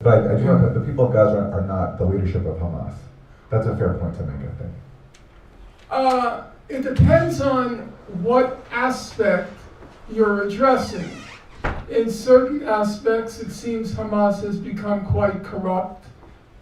But I do know that the people of Gaza are not the leadership of Hamas. That's a fair point to make, I think. It depends on what aspect you're addressing. In certain aspects, it seems Hamas has become quite corrupt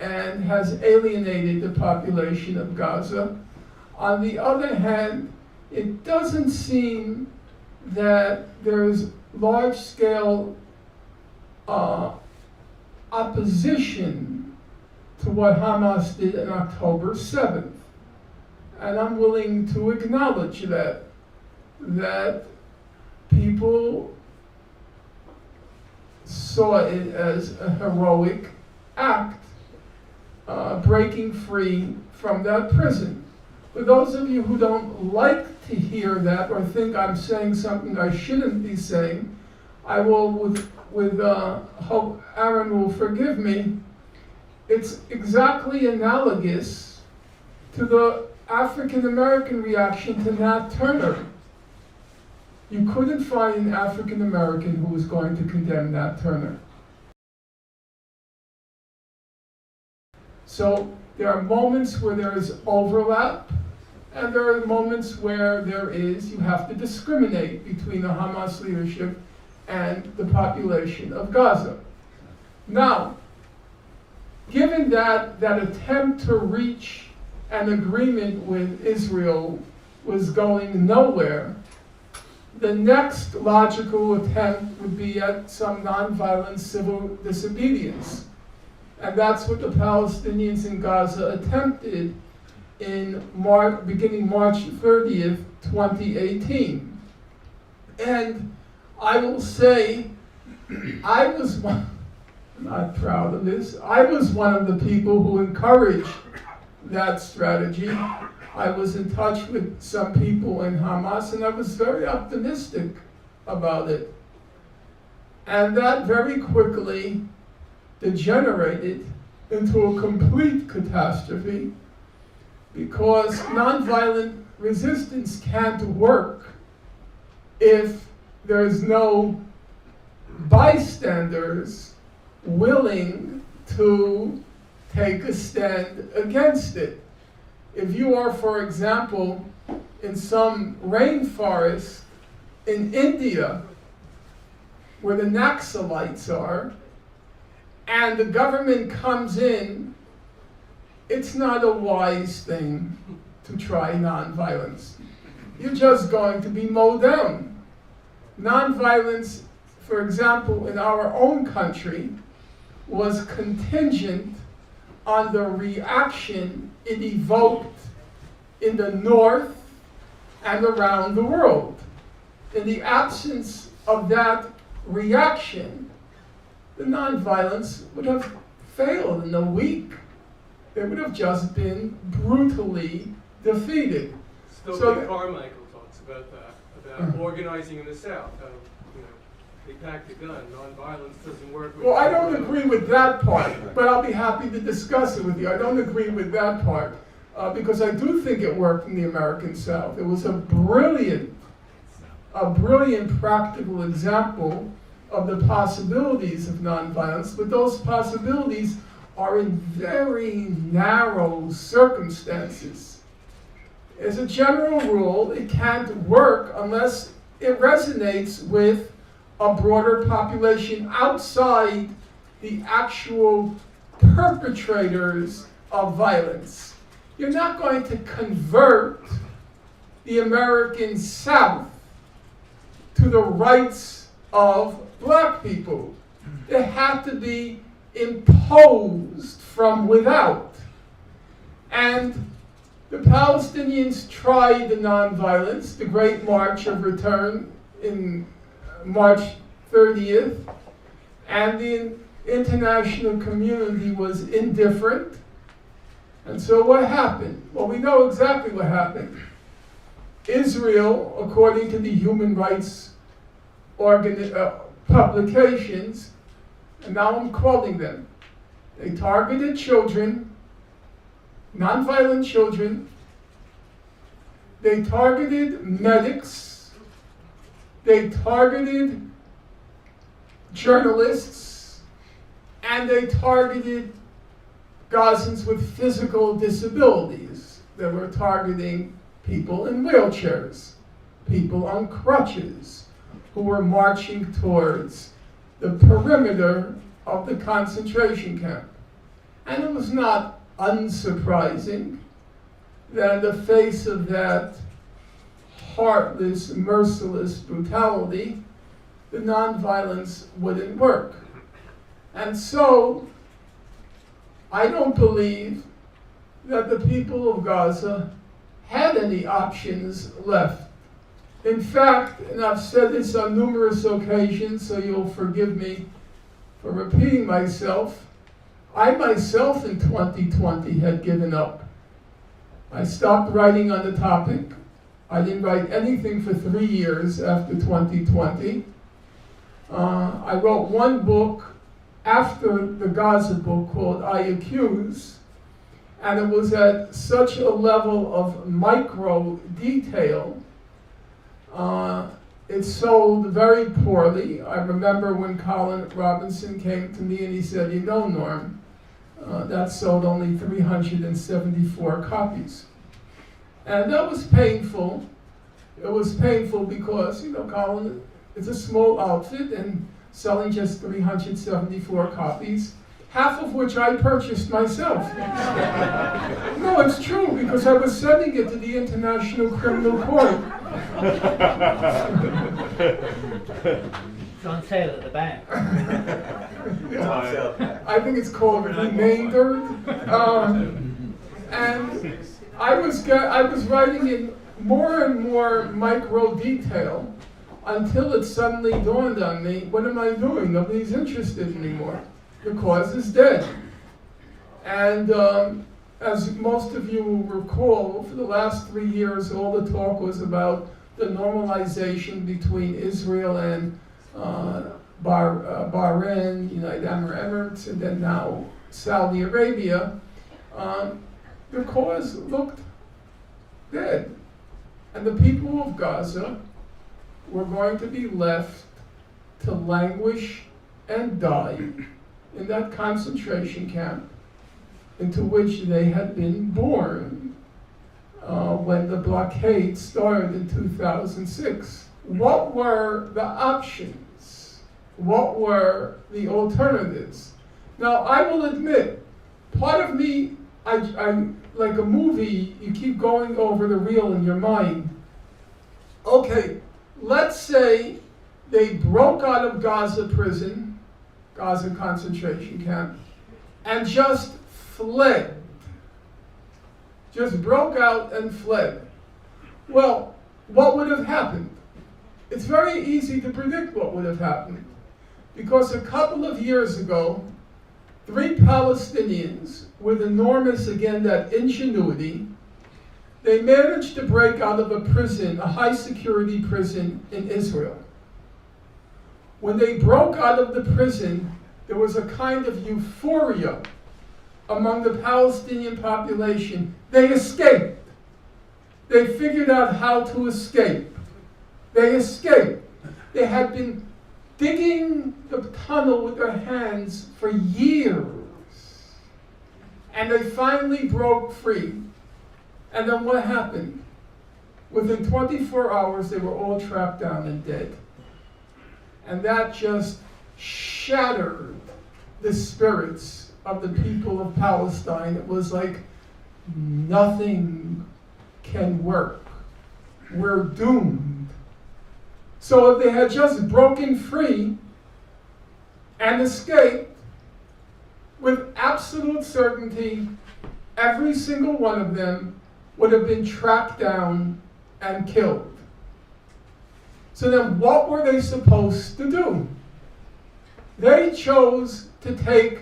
and has alienated the population of Gaza. On the other hand, it doesn't seem that there's large-scale opposition to what Hamas did on October 7th. And I'm willing to acknowledge that people saw it as a heroic act, breaking free from that prison. For those of you who don't like to hear that or think I'm saying something I shouldn't be saying, I will, with hope Aaron will forgive me, it's exactly analogous to the African American reaction to Nat Turner. You couldn't find an African American who was going to condemn Nat Turner. So there are moments where there is overlap, and there are moments where you have to discriminate between the Hamas leadership and the population of Gaza. Now, given that attempt to reach an agreement with Israel was going nowhere, the next logical attempt would be at some nonviolent civil disobedience. And that's what the Palestinians in Gaza attempted in beginning March 30th, 2018. And I will say, I'm not proud of this, I was one of the people who encouraged that strategy. I was in touch with some people in Hamas, and I was very optimistic about it. And that very quickly degenerated into a complete catastrophe, because nonviolent resistance can't work if there's no bystanders willing to take a stand against it. If you are, for example, in some rainforest in India, where the Naxalites are, and the government comes in, it's not a wise thing to try nonviolence. You're just going to be mowed down. Nonviolence, for example, in our own country, was contingent on the reaction it evoked in the North and around the world. In the absence of that reaction, the nonviolence would have failed in a week. They would have just been brutally defeated. Stokely Carmichael talks about that, about organizing in the South. They packed a gun. Nonviolence doesn't work. Well, I don't agree with that part, but I'll be happy to discuss it with you. I don't agree with that part because I do think it worked in the American South. It was a brilliant practical example of the possibilities of nonviolence, but those possibilities are in very narrow circumstances. As a general rule, it can't work unless it resonates with a broader population outside the actual perpetrators of violence. You're not going to convert the American South to the rights of black people. They have to be imposed from without. And the Palestinians tried the nonviolence, the Great March of Return in March 30th, and the international community was indifferent. And so what happened? Well, we know exactly what happened. Israel, according to the human rights publications, and now I'm quoting them, they targeted children, nonviolent children, they targeted medics, they targeted journalists, and they targeted Gazans with physical disabilities. They were targeting people in wheelchairs, people on crutches, who were marching towards the perimeter of the concentration camp. And it was not unsurprising that in the face of that heartless, merciless brutality, the nonviolence wouldn't work. And so, I don't believe that the people of Gaza had any options left. In fact, and I've said this on numerous occasions, so you'll forgive me for repeating myself, I myself in 2020 had given up. I stopped writing on the topic. I didn't write anything for 3 years after 2020. I wrote one book after the Gaza book called I Accuse, and it was at such a level of micro detail. It sold very poorly. I remember when Colin Robinson came to me and he said, "You know, Norm, that sold only 374 copies." And that was painful. It was painful because, you know, Colin is a small outfit and selling just 374 copies, half of which I purchased myself. No, it's true, because I was sending it to the International Criminal Court. It's on sale at the back. I think it's called Remainder. And I was writing in more and more micro detail until it suddenly dawned on me, what am I doing? Nobody's interested anymore. The cause is dead. And as most of you will recall, for the last 3 years, all the talk was about the normalization between Israel and Bahrain, United Arab Emirates, and then now Saudi Arabia. The cause looked dead. And the people of Gaza were going to be left to languish and die in that concentration camp into which they had been born when the blockade started in 2006. What were the options? What were the alternatives? Now, I will admit, part of me, I like a movie, you keep going over the reel in your mind. Okay, let's say they broke out of Gaza prison, Gaza concentration camp, and just fled. Just broke out and fled. Well, what would have happened? It's very easy to predict what would have happened, because a couple of years ago, 3 Palestinians with enormous, again, that ingenuity, they managed to break out of a prison, a high security prison in Israel. When they broke out of the prison, there was a kind of euphoria among the Palestinian population. They escaped. They figured out how to escape. They escaped. They had been digging the tunnel with their hands for years. And they finally broke free. And then what happened? Within 24 hours, they were all trapped down and dead. And that just shattered the spirits of the people of Palestine. It was like, nothing can work. We're doomed. So if they had just broken free and escaped, with absolute certainty, every single one of them would have been tracked down and killed. So then what were they supposed to do? They chose to take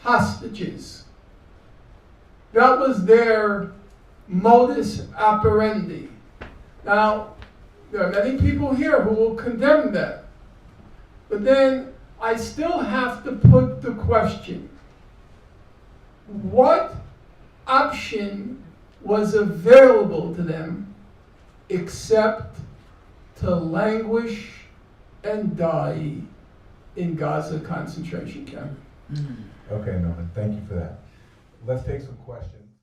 hostages. That was their modus operandi. Now, there are many people here who will condemn that. But then I still have to put the question, what option was available to them except to languish and die in Gaza concentration camp? Okay, Norman, thank you for that. Let's take some questions.